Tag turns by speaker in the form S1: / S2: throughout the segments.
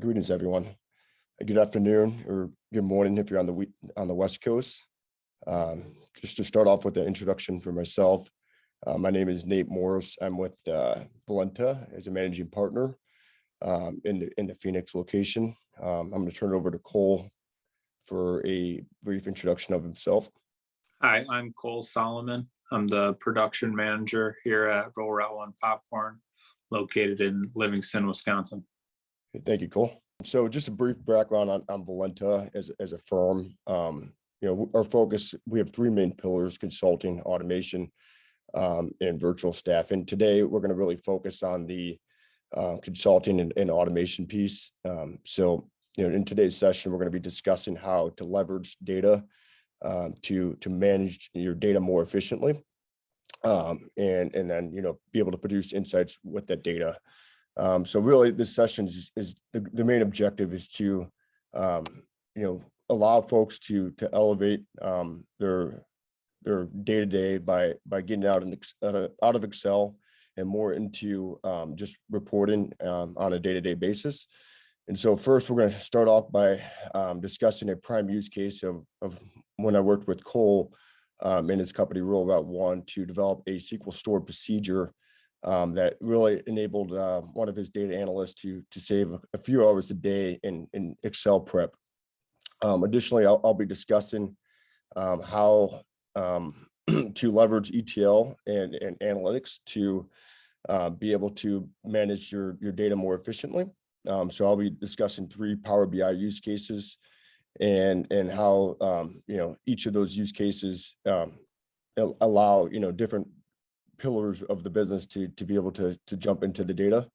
S1: Greetings, everyone. Good afternoon or good morning if you're on the West Coast. Just to start off with an introduction for myself, my name is Nate Morris. I'm with Valenta as a managing partner in the Phoenix location. I'm going to turn it over to Cole for a brief introduction of himself.
S2: Hi, I'm Cole Solomon. I'm the production manager here at Roll Route 1 Popcorn, located in Livingston, Wisconsin.
S1: Thank you, Cole. So just a brief background on Valenta as a firm. Our focus, we have three main pillars: consulting, automation, and virtual staff. And today we're going to really focus on the consulting and automation piece. In today's session, we're going to be discussing how to leverage data to manage your data more efficiently, and then be able to produce insights with that data. So really, this session is the main objective is to allow folks to elevate their day-to-day by getting out of Excel and more into just reporting on a day-to-day basis. And so first, we're going to start off by discussing a prime use case of when I worked with Cole in his company Roll Route 1 to develop a SQL stored procedure that really enabled one of his data analysts to save a few hours a day in Excel prep. Additionally, I'll be discussing how to leverage ETL and analytics to be able to manage your data more efficiently. So I'll be discussing 3 Power BI use cases and how each of those use cases allow different pillars of the business to be able to jump into the data.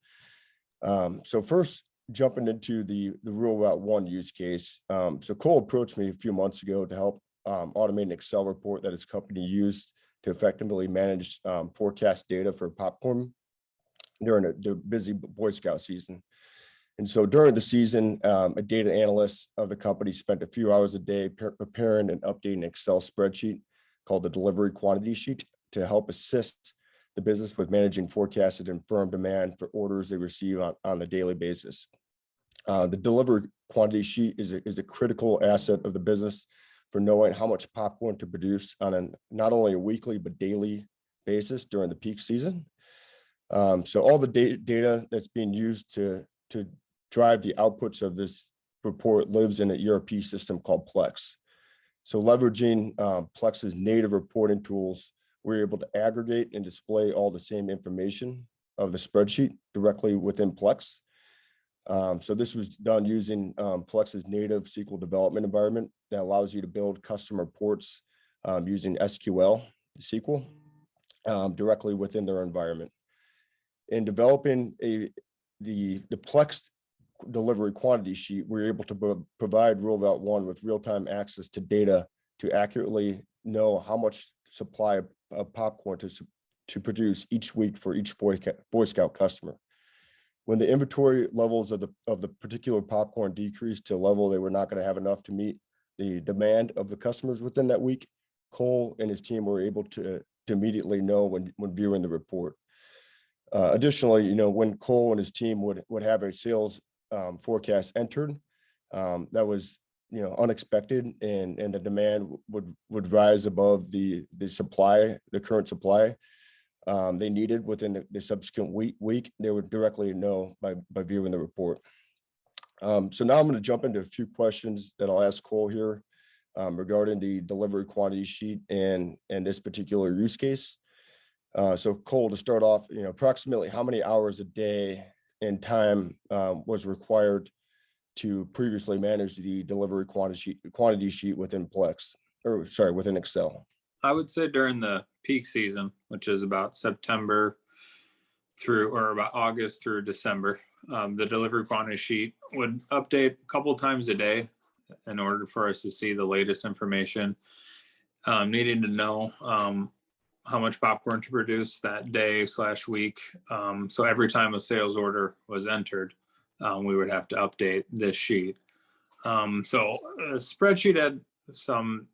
S1: So first, jumping into the Roll Route 1 use case. So Cole approached me a few months ago to help automate an Excel report that his company used to effectively manage forecast data for popcorn during the busy Boy Scout season. And so during the season, a data analyst of the company spent a few hours a day preparing and updating an Excel spreadsheet called the delivery quantity sheet to help assist the business with managing forecasted and firm demand for orders they receive on a daily basis. The delivery quantity sheet is a critical asset of the business for knowing how much popcorn to produce on not only a weekly but daily basis during the peak season. So all the data that's being used to drive the outputs of this report lives in an ERP system called Plex. So leveraging Plex's native reporting tools, we're able to aggregate and display all the same information of the spreadsheet directly within Plex. So this was done using Plex's native SQL development environment that allows you to build custom reports using SQL SQL directly within their environment. In developing the Plex delivery quantity sheet, we're able to provide Roll Route 1 with real-time access to data to accurately know how much supply of popcorn to produce each week for each Boy Scout customer. When the inventory levels of the particular popcorn decreased to a level they were not going to have enough to meet the demand of the customers within that week, Cole and his team were able to immediately know when viewing the report. Additionally, when Cole and his team would have a sales forecast entered that was unexpected, and the demand would rise above the current supply they needed within the subsequent week, they would directly know by viewing the report. So now I'm going to jump into a few questions that I'll ask Cole here regarding the delivery quantity sheet and this particular use case. So Cole, to start off, approximately how many hours a day and time was required to previously manage the delivery quantity sheet within within Excel?
S2: I would say during the peak season, which is about September about August through December, the delivery quantity sheet would update a couple times a day in order for us to see the latest information, needing to know how much popcorn to produce that day/week. So every time a sales order was entered, we would have to update this sheet. So a spreadsheet had some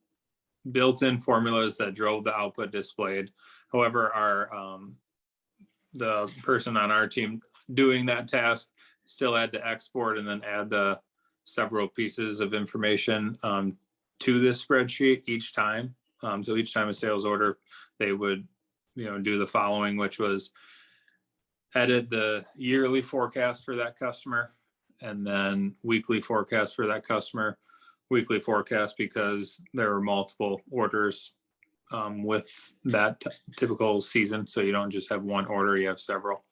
S2: built-in formulas that drove the output displayed. However, the person on our team doing that task still had to export and then add the several pieces of information to this spreadsheet each time. So each time a sales order, they would, do the following, which was edit the yearly forecast for that customer, and then weekly forecast for that customer, weekly forecast because there were multiple orders with that typical season. So you don't just have one order, you have several.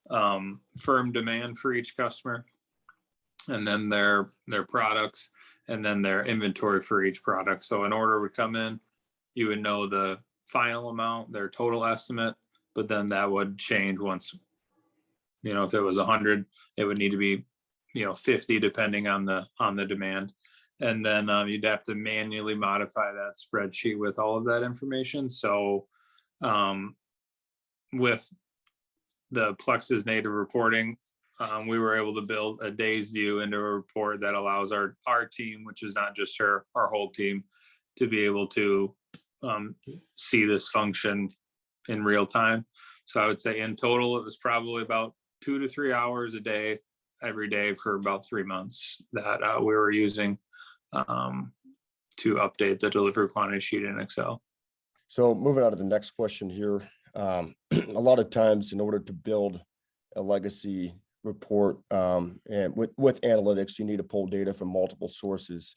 S2: Firm demand for each customer, and then their products, and then their inventory for each product. So an order would come in, you would know the final amount, their total estimate, but then that would change once, if it was 100, it would need to be, 50 depending on the demand. And then you'd have to manually modify that spreadsheet with all of that information. So with the Plex's native reporting, we were able to build a day's view into a report that allows our team, which is not just our whole team, to be able to see this function in real time. So I would say in total, it was probably about 2 to 3 hours a day, every day for about 3 months that we were using to update the delivery quantity sheet in Excel.
S1: So moving on to the next question here. A lot of times in order to build a legacy report and with analytics, you need to pull data from multiple sources.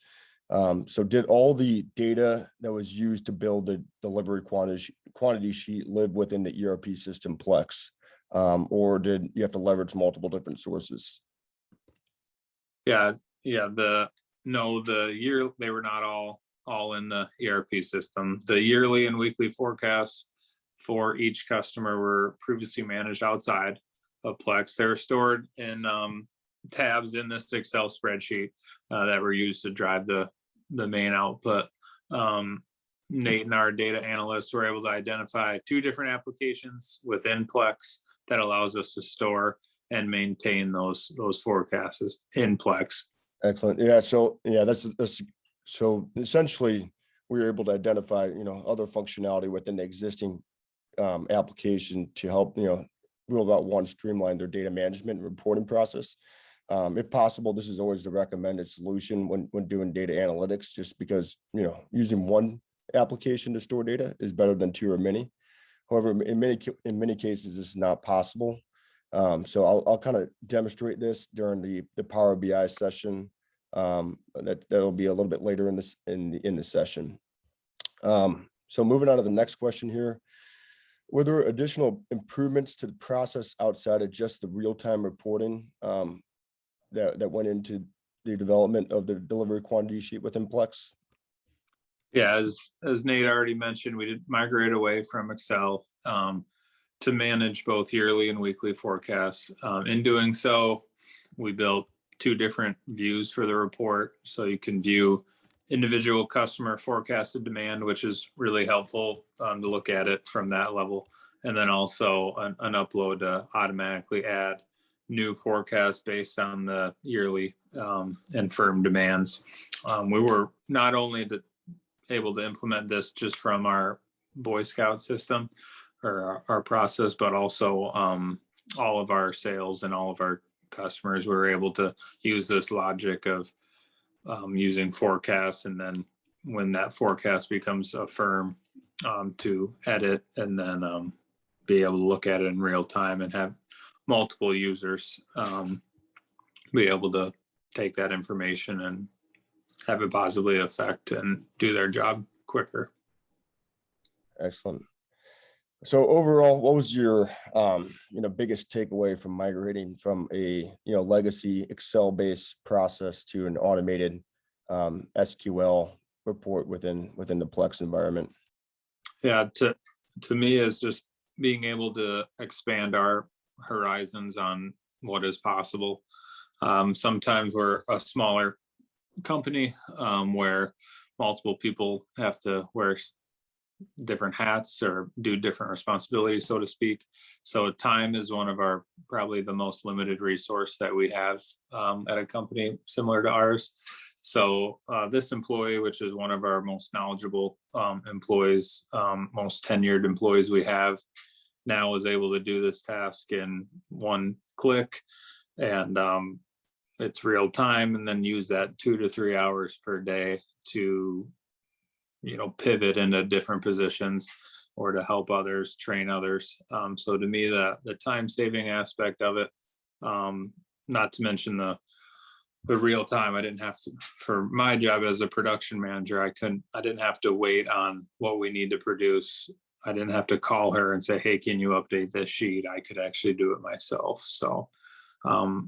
S1: So did all the data that was used to build the delivery quantity sheet live within the ERP system Plex? Or did you have to leverage multiple different sources?
S2: Yeah. The year, they were not all in the ERP system. The yearly and weekly forecasts for each customer were previously managed outside of Plex. They were stored in tabs in this Excel spreadsheet that were used to drive the main output. Nate and our data analysts were able to identify 2 different applications within Plex that allows us to store and maintain those forecasts in Plex.
S1: Excellent. Yeah. So that's so essentially we were able to identify, other functionality within the existing application to help, Rule Out One streamline their data management and reporting process. If possible, this is always the recommended solution when doing data analytics, just because, using one application to store data is better than 2 or many. However, in many cases, this is not possible. So I'll kind of demonstrate this during the Power BI session. That'll be a little bit later in the session. So moving on to the next question here. Were there additional improvements to the process outside of just the real-time reporting that went into the development of the delivery quantity sheet within Plex?
S2: Yeah, as Nate already mentioned, we did migrate away from Excel to manage both yearly and weekly forecasts. In doing so, we built 2 different views for the report. So you can view individual customer forecasted demand, which is really helpful to look at it from that level. And then also an upload to automatically add new forecasts based on the yearly and firm demands. We were not only able to implement this just from our Boy Scout system or our process, but also all of our sales and all of our customers were able to use this logic of using forecasts, and then when that forecast becomes a firm, to edit and then be able to look at it in real time and have multiple users be able to take that information and have it positively affect and do their job quicker.
S1: Excellent. So overall, what was your biggest takeaway from migrating from a legacy Excel-based process to an automated SQL report within the Plex environment?
S2: Yeah, to me is just being able to expand our horizons on what is possible. Sometimes we're a smaller company where multiple people have to wear different hats or do different responsibilities, so to speak. So time is one of our probably the most limited resource that we have at a company similar to ours. So this employee, which is one of our most knowledgeable employees, most tenured employees we have, now is able to do this task in one click and it's real time, and then use that 2 to 3 hours per day to, pivot into different positions or to help others, train others. So to me, the time saving aspect of it, not to mention the real time. I didn't have to, for my job as a production manager, I didn't have to wait on what we need to produce. I didn't have to call her and say, hey, can you update this sheet? I could actually do it myself. So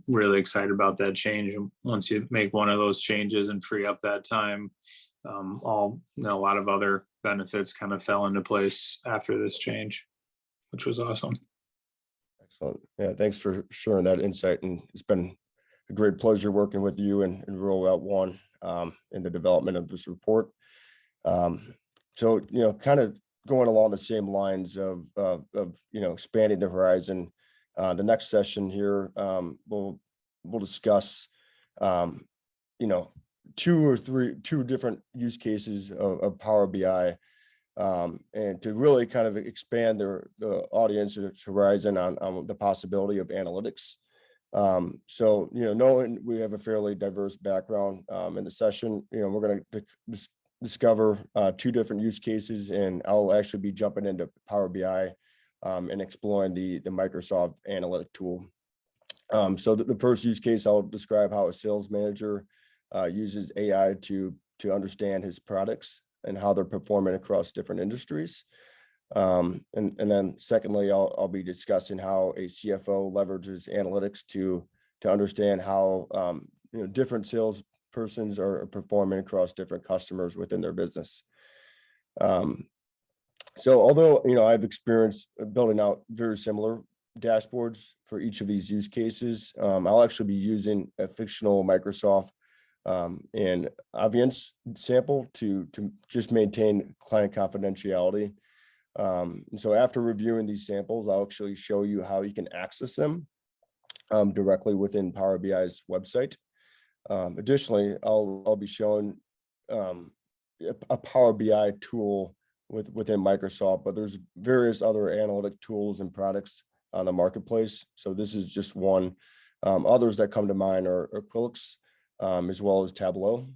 S2: really excited about that change. And once you make one of those changes and free up that time, a lot of other benefits kind of fell into place after this change, which was awesome.
S1: Excellent. Yeah, thanks for sharing that insight. And it's been a great pleasure working with you and Rollout One in the development of this report. So, kind of going along the same lines of expanding the horizon. The next session here, we'll discuss, two different use cases of Power BI, and to really kind of expand the audience's horizon on the possibility of analytics. So, knowing we have a fairly diverse background in the session, we're going to discover two different use cases, and I'll actually be jumping into Power BI and exploring the Microsoft analytic tool. So the first use case, I'll describe how a sales manager uses AI to understand his products and how they're performing across different industries. And then secondly, I'll be discussing how a CFO leverages analytics to understand how different sales persons are performing across different customers within their business. So although I've experienced building out very similar dashboards for each of these use cases, I'll actually be using a fictional Microsoft and Aviance sample to just maintain client confidentiality. So after reviewing these samples, I'll actually show you how you can access them directly within Power BI's website. Additionally, I'll be showing a Power BI tool within Microsoft, but there's various other analytic tools and products on the marketplace. So this is just one. Others that come to mind are Quilix, as well as Tableau.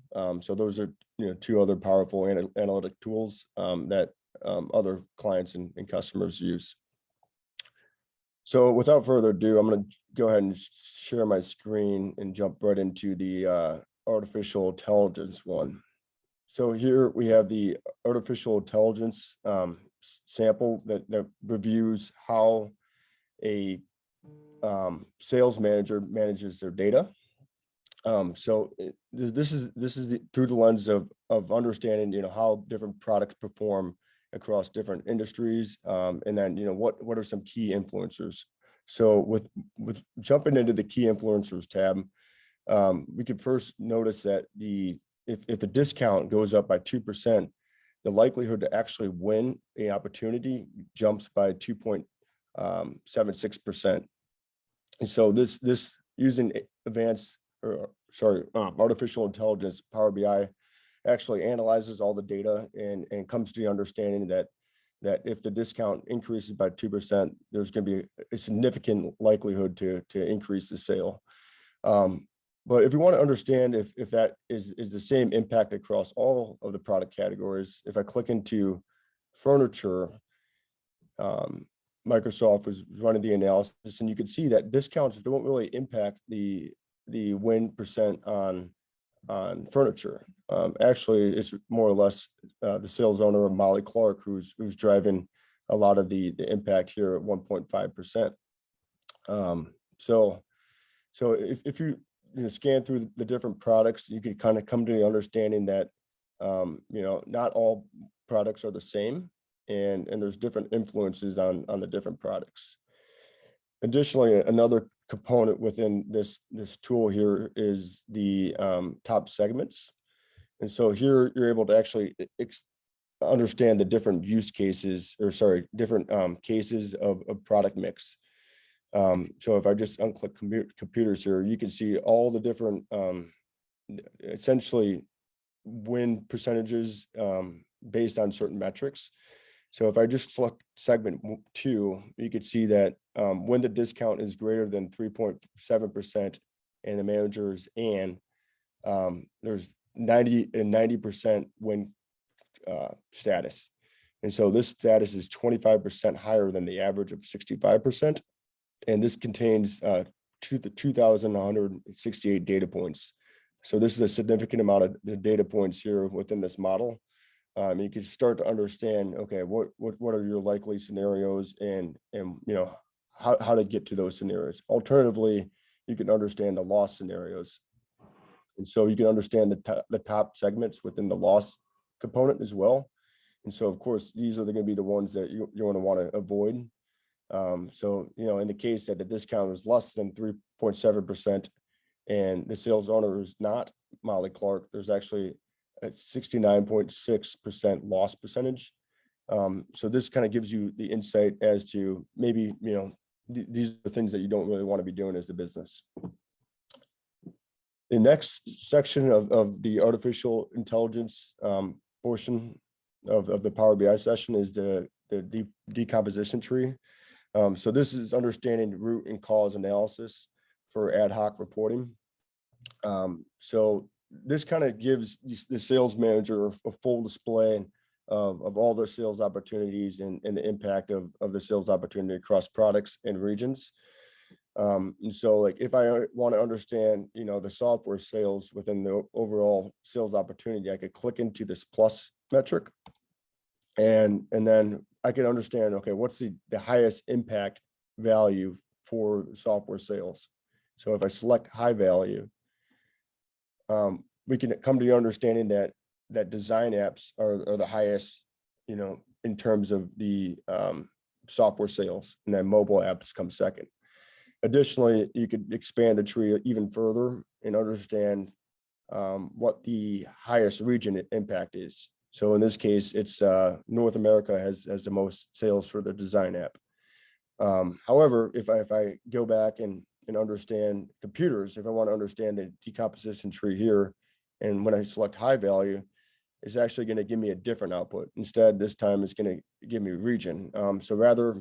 S1: So those are two other powerful analytic tools that other clients and customers use. So without further ado, I'm going to go ahead and share my screen and jump right into the artificial intelligence one. So here we have the artificial intelligence sample that reviews how a sales manager manages their data. So this is through the lens of understanding how different products perform across different industries, and then what are some key influencers. So with jumping into the key influencers tab, we could first notice that if the discount goes up by 2%, the likelihood to actually win an opportunity jumps by 2.76%. And so this using artificial intelligence, Power BI actually analyzes all the data and comes to the understanding that if the discount increases by 2%, there's going to be a significant likelihood to increase the sale. But if you want to understand if that is the same impact across all of the product categories, if I click into furniture, Microsoft was running the analysis, and you can see that discounts don't really impact the win percent on furniture. Actually, it's more or less the sales owner of Molly Clark who's driving a lot of the impact here at 1.5%. So if you scan through the different products, you can kind of come to the understanding that not all products are the same, and there's different influences on the different products. Additionally, another component within this tool here is the top segments. And so here you're able to actually understand the different use cases, different cases of product mix. So if I just unclick computers here, you can see all the different essentially win percentages based on certain metrics. So if I just select segment 2, you could see that when the discount is greater than 3.7% and the manager's there's 90% win status. And so this status is 25% higher than the average of 65%. And this contains 2,168 data points. So this is a significant amount of the data points here within this model. You can start to understand, okay, what are your likely scenarios, and how to get to those scenarios. Alternatively, you can understand the loss scenarios. And so you can understand the top segments within the loss component as well. And so, of course, these are going to be the ones that you're going to want to avoid. So, in the case that the discount is less than 3.7% and the sales owner is not Molly Clark, there's actually a 69.6% loss percentage. So this kind of gives you the insight as to maybe, these are things that you don't really want to be doing as a business. The next section of the artificial intelligence portion of the Power BI session is the decomposition tree. So this is understanding root and cause analysis for ad hoc reporting. So this kind of gives the sales manager a full display of all their sales opportunities and the impact of the sales opportunity across products and regions. And so, like, if I want to understand, the software sales within the overall sales opportunity, I could click into this plus metric, and then I can understand, okay, what's the highest impact value for software sales. So if I select high value, we can come to the understanding that design apps are the highest, in terms of the software sales, and then mobile apps come second. Additionally, you could expand the tree even further and understand what the highest region impact is. So in this case, it's North America has the most sales for the design app. However, if I go back and understand computers, if I want to understand the decomposition tree here, and when I select high value, it's actually going to give me a different output. Instead, this time it's going to give me region. So rather,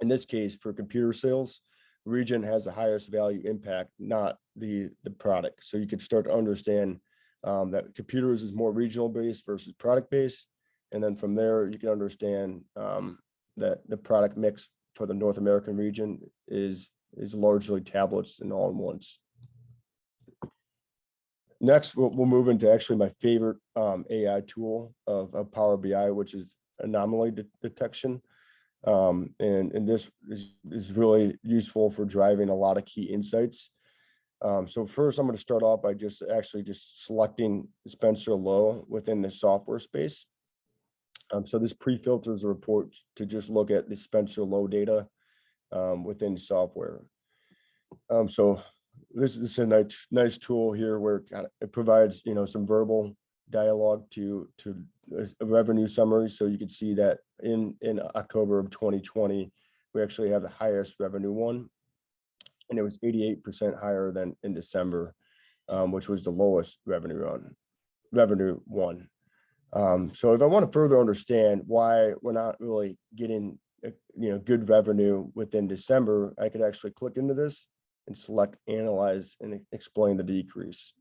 S1: in this case, for computer sales, region has the highest value impact, not the product. So you could start to understand that computers is more regional based versus product based. And then from there, you can understand that the product mix for the North American region is largely tablets and all-in-ones. Next, we'll move into actually my favorite AI tool of Power BI, which is anomaly detection. And this is really useful for driving a lot of key insights. So first, I'm going to start off by just selecting Spencer Low within the software space. So this pre-filters a report to just look at the Spencer Low data within software. So this is a nice tool here where it provides some verbal dialogue to a revenue summary. So you can see that in October of 2020, we actually have the highest revenue one, and it was 88% higher than in December, which was the lowest revenue one. So if I want to further understand why we're not really getting good revenue within December, I could actually click into this and select analyze and explain the decrease.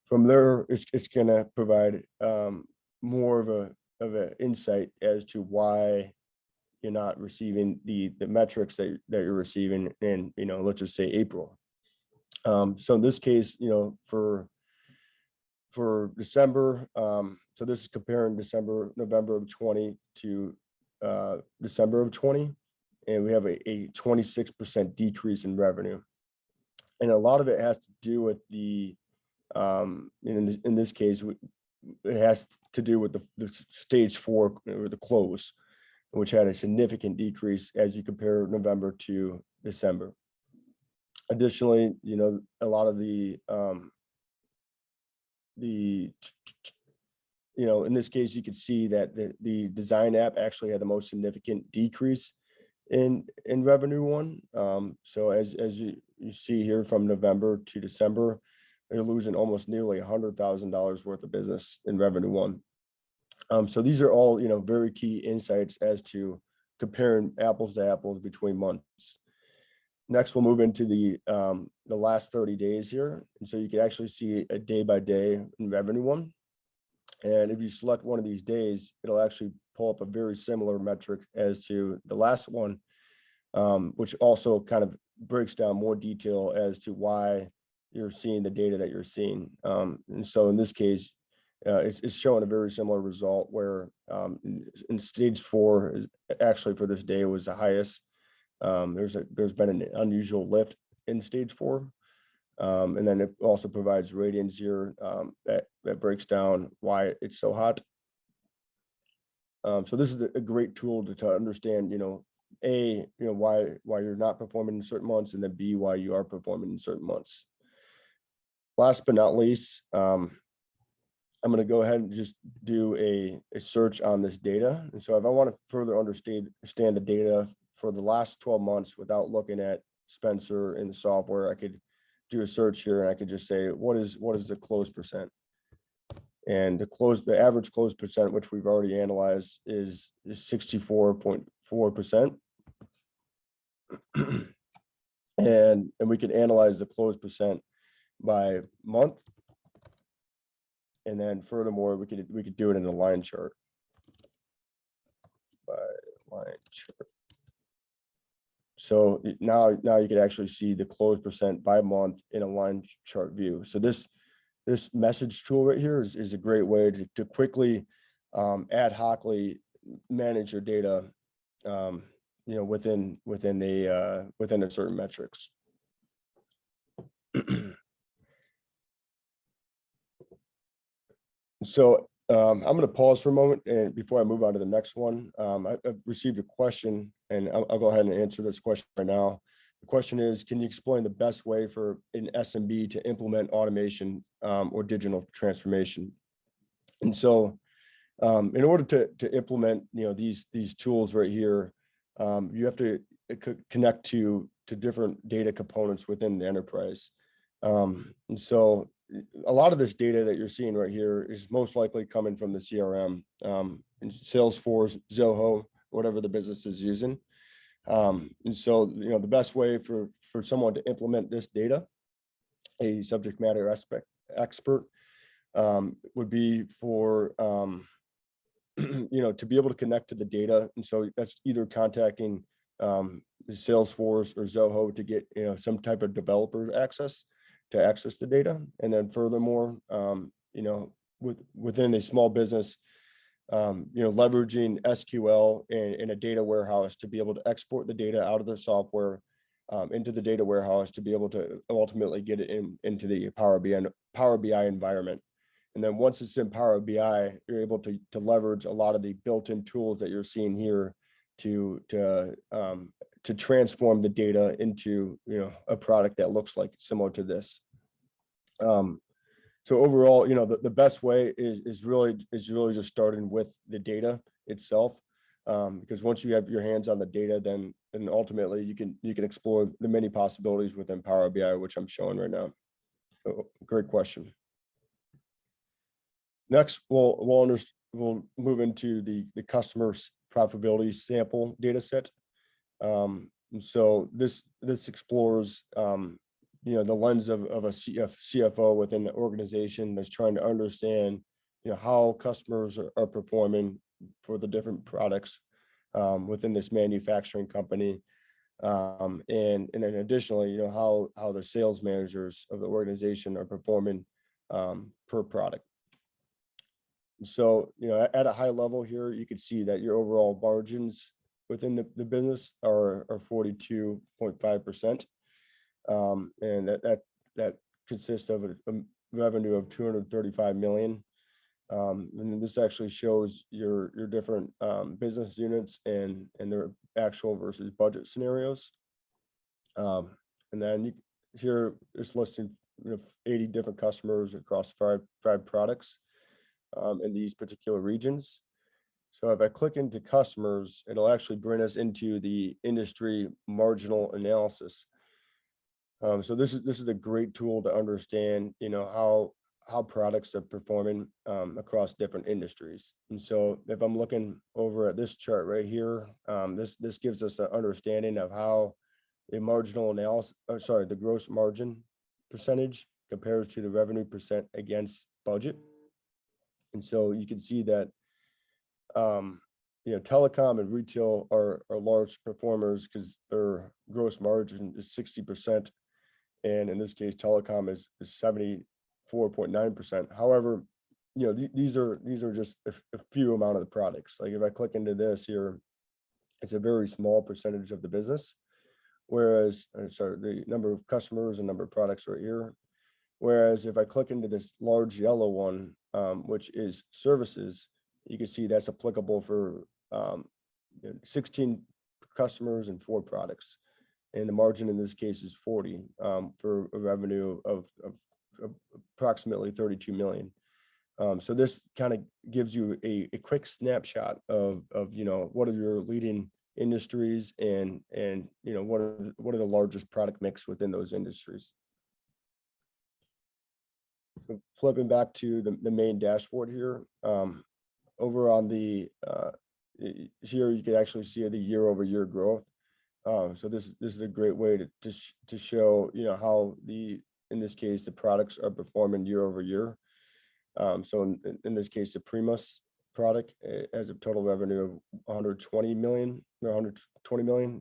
S1: From there, it's going to provide more of an insight as to why you're not receiving the metrics that you're receiving in, let's just say April. So in this case, for December, so this is comparing November of 20 to December of 20, and we have a 26% decrease in revenue. And a lot of it has to do with the, in this case, it has to do with the stage 4 or the close, which had a significant decrease as you compare November to December. Additionally, a lot of the in this case, you could see that the design app actually had the most significant decrease in revenue one. So as you see here, from November to December, they're losing almost nearly $100,000 worth of business in revenue one. So these are all, very key insights as to comparing apples to apples between months. Next, we'll move into the last 30 days here. And so you can actually see a day by day in revenue one. And if you select one of these days, it'll actually pull up a very similar metric as to the last one, which also kind of breaks down more detail as to why you're seeing the data that you're seeing. And so in this case, it's showing a very similar result where in stage 4 is actually for this day was the highest. There's been an unusual lift in stage 4. And then it also provides radians here that breaks down why it's so hot. So this is a great tool to understand, A, why you're not performing in certain months, and then B, why you are performing in certain months. Last but not least, I'm going to go ahead and just do a search on this data. And so if I want to further understand the data for the last 12 months without looking at Spencer in the software, I could do a search here and I could just say, what is the close percent? And the average close percent, which we've already analyzed, is 64.4%. And we can analyze the close percent by month. And then furthermore, we could do it in a line chart. By line chart. So now you can actually see the close percent by month in a line chart view. So this message tool right here is a great way to quickly ad hocly manage your data, within a certain metrics. So I'm going to pause for a moment and before I move on to the next one. I've received a question and I'll go ahead and answer this question right now. The question is, can you explain the best way for an SMB to implement automation or digital transformation? And so in order to implement these tools right here, you have to connect to different data components within the enterprise. And so a lot of this data that you're seeing right here is most likely coming from the CRM, Salesforce, Zoho, whatever the business is using. And so, the best way for someone to implement this data, a subject matter expert, would be for, to be able to connect to the data. And so that's either contacting Salesforce or Zoho to get, some type of developer access to access the data. And then furthermore, within a small business, leveraging SQL in a data warehouse to be able to export the data out of the software into the data warehouse to be able to ultimately get it into the Power BI environment. And then once it's in Power BI, you're able to leverage a lot of the built-in tools that you're seeing here to transform the data into a product that looks like similar to this. So overall, the best way is really just starting with the data itself, because once you have your hands on the data, then ultimately you can explore the many possibilities within Power BI, which I'm showing right now. So, great question. Next, we'll move into the customer profitability sample data set. And so this explores the lens of a CFO within the organization that's trying to understand how customers are performing for the different products within this manufacturing company, and then additionally how the sales managers of the organization are performing per product. So at a high level here, you can see that your overall margins within the business are 42.5%. And that consists of a revenue of 235 million. And this actually shows your different business units and their actual versus budget scenarios. And then here it's listing 80 different customers across five products in these particular regions. So if I click into customers, it'll actually bring us into the industry marginal analysis. So this is a great tool to understand, how how products are performing across different industries. And so if I'm looking over at this chart right here, this gives us an understanding of how the marginal analysis, the gross margin percentage compares to the revenue percent against budget. And so you can see that telecom and retail are large performers because their gross margin is 60%. And in this case, telecom is 74.9%. However, these are just a few amount of the products. Like if I click into this here, it's a very small percentage of the business. Whereas, the number of customers and number of products right here. Whereas if I click into this large yellow one, which is services, you can see that's applicable for 16 customers and 4 products. And the margin in this case is 40 for a revenue of approximately 32 million. So this kind of gives you a quick snapshot of what are your leading industries and what are the largest product mix within those industries. So flipping back to the main dashboard here, over on the here you can actually see the year-over-year growth. So this is a great way to show how in this case the products are performing year over year. So in this case, the Primus product has a total revenue of 120 million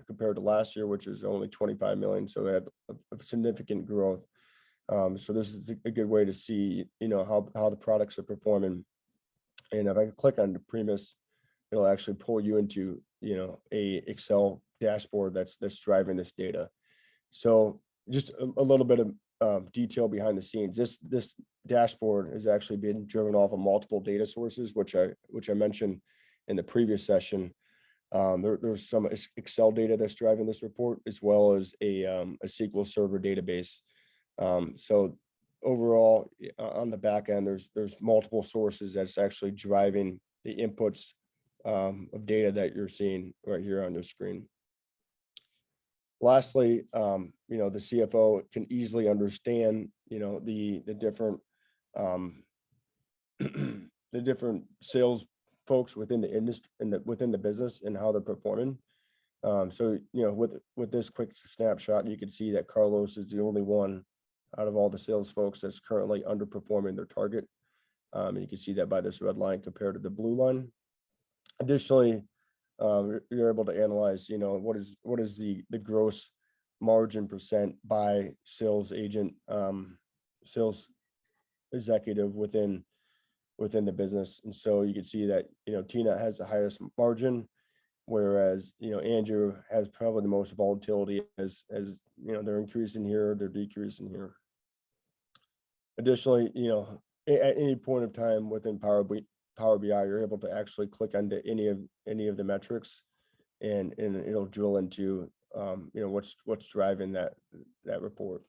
S1: compared to last year, which is only 25 million. So they had a significant growth. So this is a good way to see how the products are performing. And if I click on the Primus, it'll actually pull you into a Excel dashboard that's driving this data. So just a little bit of detail behind the scenes. This dashboard is actually being driven off of multiple data sources, which I mentioned in the previous session. There's some Excel data that's driving this report, as well as a SQL Server database. So overall, on the back end, there's multiple sources that's actually driving the inputs of data that you're seeing right here on your screen. Lastly, the CFO can easily understand, the different the different sales folks within the industry and within the business and how they're performing. So with this quick snapshot, you can see that Carlos is the only one out of all the sales folks that's currently underperforming their target. And you can see that by this red line compared to the blue line. Additionally, you're able to analyze, what is the gross margin percent by sales agent, sales executive within the business. And so you can see that, Tina has the highest margin, whereas, Andrew has probably the most volatility as they're increasing here, they're decreasing here. Additionally, at any point of time within Power BI, you're able to actually click onto any of the metrics, and it'll drill into what's driving that report.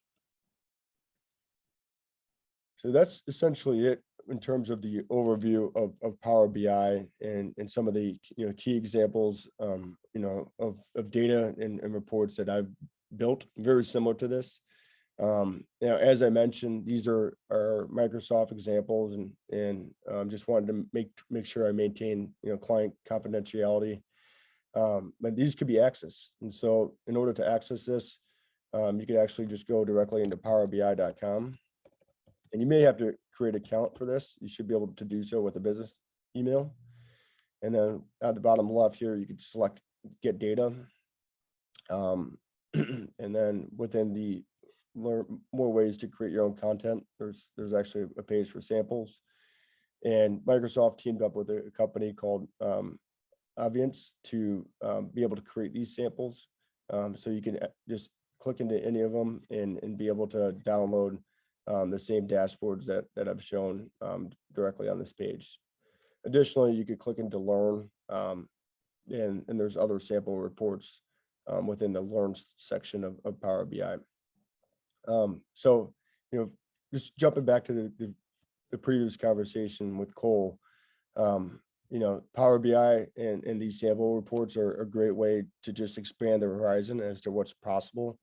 S1: So that's essentially it in terms of the overview of Power BI and some of the key examples of data and reports that I've built very similar to this. As I mentioned, these are Microsoft examples, and just wanted to make sure I maintain client confidentiality. But these could be accessed, and so in order to access this, you could actually just go directly into powerbi.com, and you may have to create an account for this. You should be able to do so with a business email, and then at the bottom left here, you could select get data, and then within the learn more ways to create your own content, there's actually a page for samples. And Microsoft teamed up with a company called Aviance to be able to create these samples. So you can just click into any of them and be able to download the same dashboards that I've shown directly on this page. Additionally, you could click into Learn, and there's other sample reports within the Learn section of Power BI. So, just jumping back to the previous conversation with Cole, Power BI and these sample reports are a great way to just expand the horizon as to what's possible.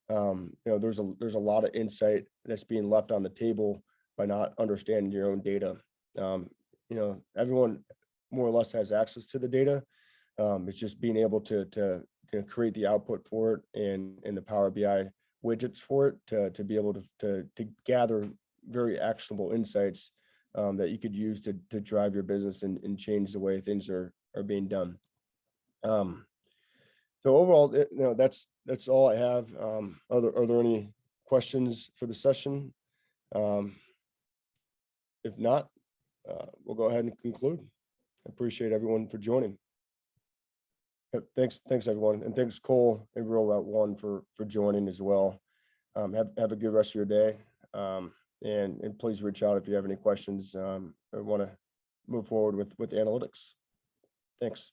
S1: There's a lot of insight that's being left on the table by not understanding your own data. You know, everyone more or less has access to the data. It's just being able to create the output for it and the Power BI widgets for it to be able to gather very actionable insights that you could use to drive your business and change the way things are being done. So overall, you know, that's all I have. Are there any questions for the session? If not, we'll go ahead and conclude. I appreciate everyone for joining. Yep, thanks everyone, and thanks Cole and Roll One for joining as well. Have a good rest of your day, and please reach out if you have any questions or want to move forward with analytics. Thanks.